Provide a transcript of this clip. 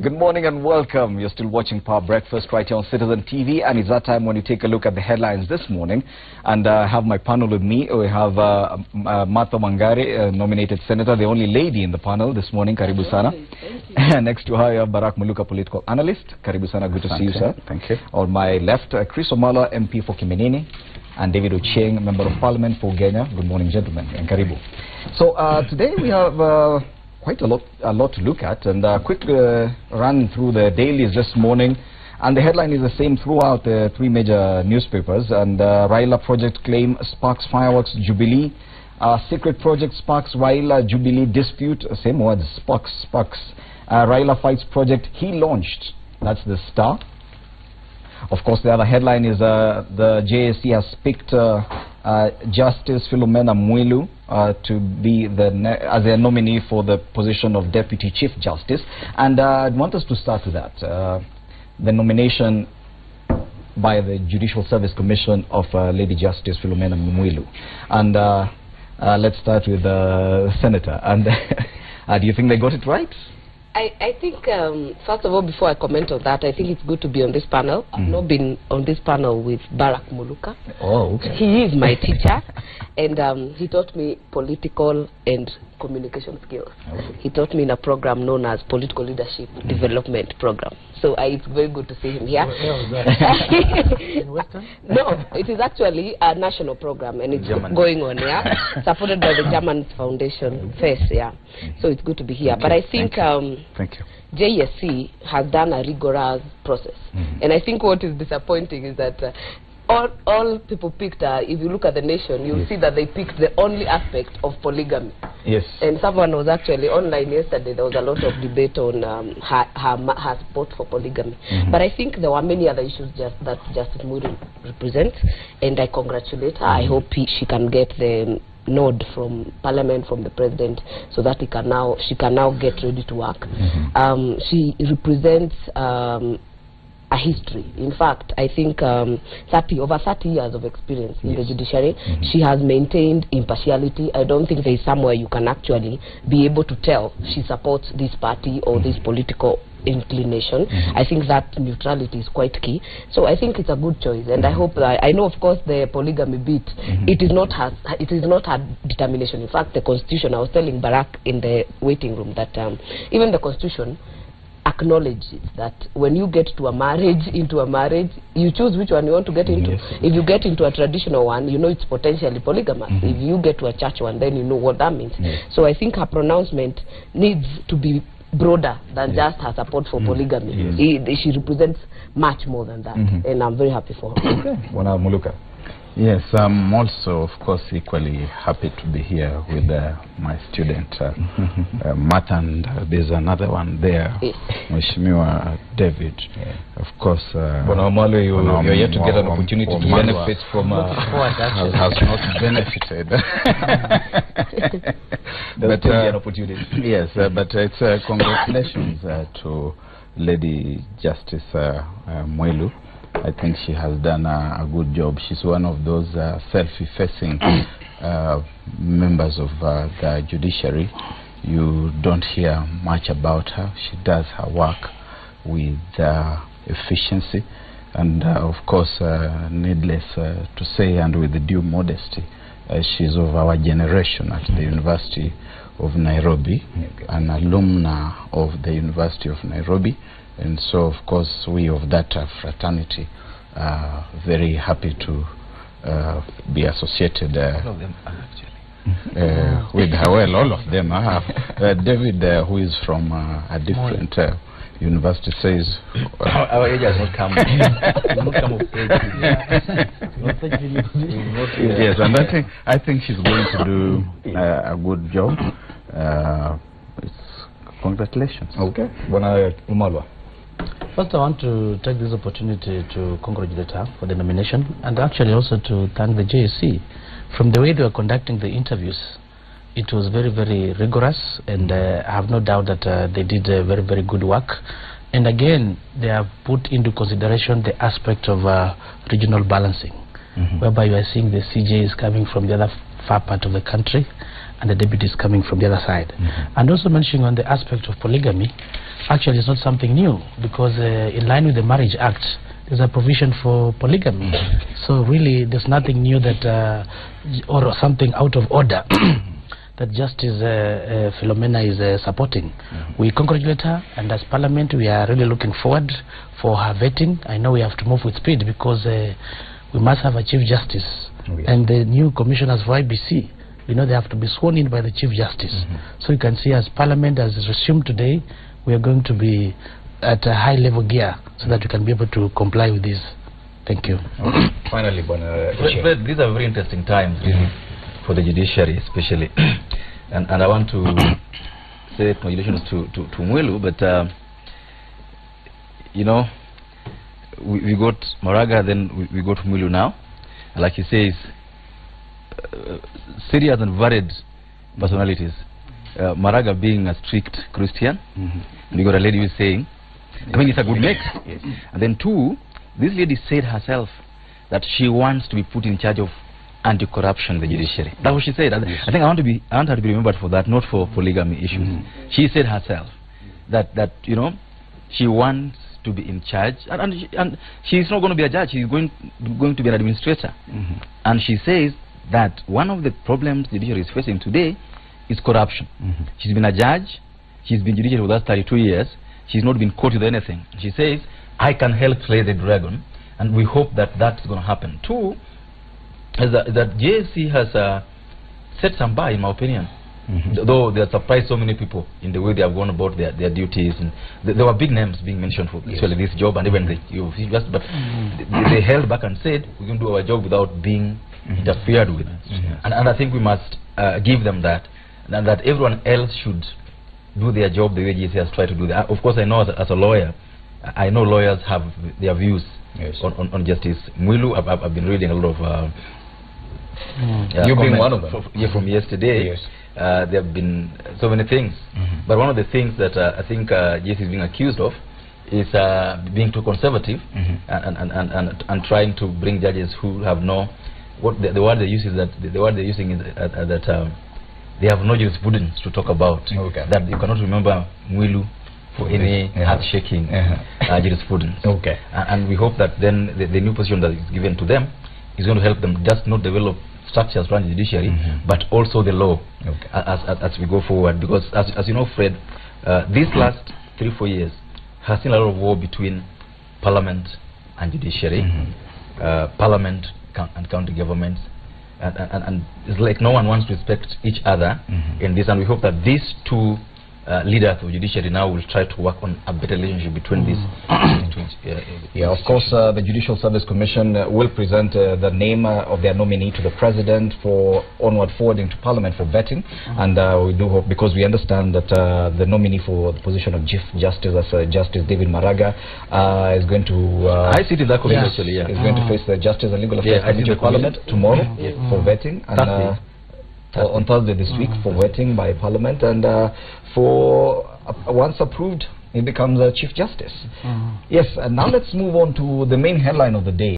Good morning and welcome. You're still watching Power Breakfast right here on Citizen TV, and it's that time when you take a look at the headlines this morning. And I have my panel with me. We have Martha Wangari, nominated senator, the only lady in the panel this morning. Karibu sana. Next to her, you have Barak Muluka, political analyst. Karibu sana. Good to see you, sir. Thank you. On my left, Chris Omala, MP for Kiminini, and David Ochieng, Member of Parliament for Ugenya. Good morning, gentlemen, and Karibu. So today we have quite a lot to look at, and quick run through the dailies this morning, and the headline is the same throughout the three major newspapers. And Raila project claim sparks fireworks Jubilee, secret project sparks Raila Jubilee dispute, same words, sparks. Raila fights project he launched, that's the Star. Of course, the other headline is the JSC has picked Justice Philomena Mwilu to be as a nominee for the position of Deputy Chief Justice. And I want us to start with that. The nomination by the Judicial Service Commission of Lady Justice Philomena Mwilu. And let's start with the Senator. And do you think they got it right? I think, first of all, before I comment on that, I think it's good to be on this panel. I've not been on this panel with Barak Muluka. Oh, okay. He is my teacher, and he taught me political and communication skills. Okay. He taught me in a program known as Political Leadership Development Program. So it's very good to see him here. Where was that? In Western? No, it is actually a national program, and it's going on, supported by the German Foundation, FES, So it's good to be here. Okay. But I think Thank you. JSC has done a rigorous process. And I think what is disappointing is that all people picked, if you look at the nation, you'll see that they picked the only aspect of polygamy. Yes. And someone was actually online yesterday, there was a lot of debate on her support for polygamy. But I think there were many other issues that Justice Mwilu represents, and I congratulate her. I hope she can get the nod from Parliament, from the President, so that she can now get ready to work. She represents a history. In fact, I think over 30 years of experience in the judiciary. She has maintained impartiality. I don't think there is somewhere you can actually be able to tell she supports this party or this political inclination. I think that neutrality is quite key. So I think it's a good choice, and I hope that, I know of course the polygamy bit, it is not her determination. In fact, the Constitution, I was telling Barak in the waiting room that even the Constitution acknowledges that when you get to into a marriage, you choose which one you want to get into. If you get into a traditional one, you know it's potentially polygamous. If you get to a church one, then you know what that means. So I think her pronouncement needs to be broader than just her support for polygamy. She represents much more than that, and I'm very happy for her. Okay. Wana Muluka. Yes, I'm also, of course, equally happy to be here with my student, Martha, and there's another one there, Mheshimiwa David. Of course, you're yet to get an opportunity to benefit from... has not benefited. But an opportunity. Yes, but it's congratulations to Lady Justice Mwilu. I think she has done a good job. She's one of those self-effacing members of the judiciary. You don't hear much about her. She does her work with efficiency, and of course, needless to say, and with due modesty, she's of our generation at the University of Nairobi, an alumna of the University of Nairobi. And so, of course, we of that fraternity are very happy to be associated all of them are actually. with her. Well, all of them are. David, who is from a different university, says... Our age has not come. Yes, and I think she's going to do a good job. Congratulations. Okay. Umalwa. First, I want to take this opportunity to congratulate her for the nomination, and actually also to thank the JSC. From the way they were conducting the interviews, it was very, very rigorous, and I have no doubt that they did very, very good work. And again, they have put into consideration the aspect of regional balancing, whereby you are seeing the CJs coming from the other far part of the country, and the deputies coming from the other side. And also mentioning on the aspect of polygamy, actually it's not something new, because in line with the Marriage Act, there's a provision for polygamy. So really there's nothing new that or something out of order that Justice Philomena is supporting. We congratulate her, and as Parliament we are really looking forward for her vetting. I know we have to move with speed, because we must have a Chief Justice, and the new commissioners for IBC, they have to be sworn in by the Chief Justice. So you can see, as Parliament has resumed today, we are going to be at a high level gear so that we can be able to comply with this. Thank you. Finally, but these are very interesting times really, for the judiciary especially. and I want to say congratulations to Mwelu, but we got Maraga, then we got Mwelu now. And like he says, serious and varied personalities. Maraga being a strict Christian, we got a lady who is saying, I mean, it's a good mix. And then two, this lady said herself that she wants to be put in charge of anti-corruption in the judiciary. That's what she said. I think I want her to be remembered for that, not for polygamy issues. She said herself that she wants to be in charge, and she's not going to be a judge. She's going to be an administrator. And she says that one of the problems the judiciary is facing today is corruption. She's been a judge. She's been judiciary for the last 32 years. She's not been caught with anything. She says, I can help slay the dragon, and we hope that that's going to happen. Two, is that JSC has set some bar, in my opinion. Though they have surprised so many people in the way they have gone about their duties, and there were big names being mentioned for actually this job, and even but they held back and said, we're going to do our job without being interfered with. And I think we must give them that, and that everyone else should do their job the way JSC has tried to do that. Of course, I know as a lawyer, I know lawyers have their views on Justice Mwelu. I've been reading a lot of you being one of them. From yesterday. There have been so many things, but one of the things that I think JSC is being accused of is being too conservative and trying to bring judges who have no, what the word they use is that the word they're using is that they have no jurisprudence to talk about. That you cannot remember Mwelu for any earth-shaking jurisprudence. And we hope that then the new position that is given to them is going to help them just not develop structures around the judiciary, but also the law as we go forward. Because as you know, Fred, these last 3-4 years has seen a lot of war between Parliament and judiciary, Parliament and county governments, and it's like no one wants to respect each other in this, and we hope that these two leaders of judiciary now will try to work on a better relationship between these. Of course, the Judicial Service Commission will present the name of their nominee to the President for onward forwarding to Parliament for vetting, and we do hope, because we understand that the nominee for the position of Chief Justice, as Justice David Maraga, is going to I sit in that committee actually. Is going to face the Justice and Legal Affairs Committee of Parliament tomorrow for vetting, and on Thursday this week for vetting by Parliament, and for once approved, he becomes Chief Justice. Yes, and now let's move on to the main headline of the day.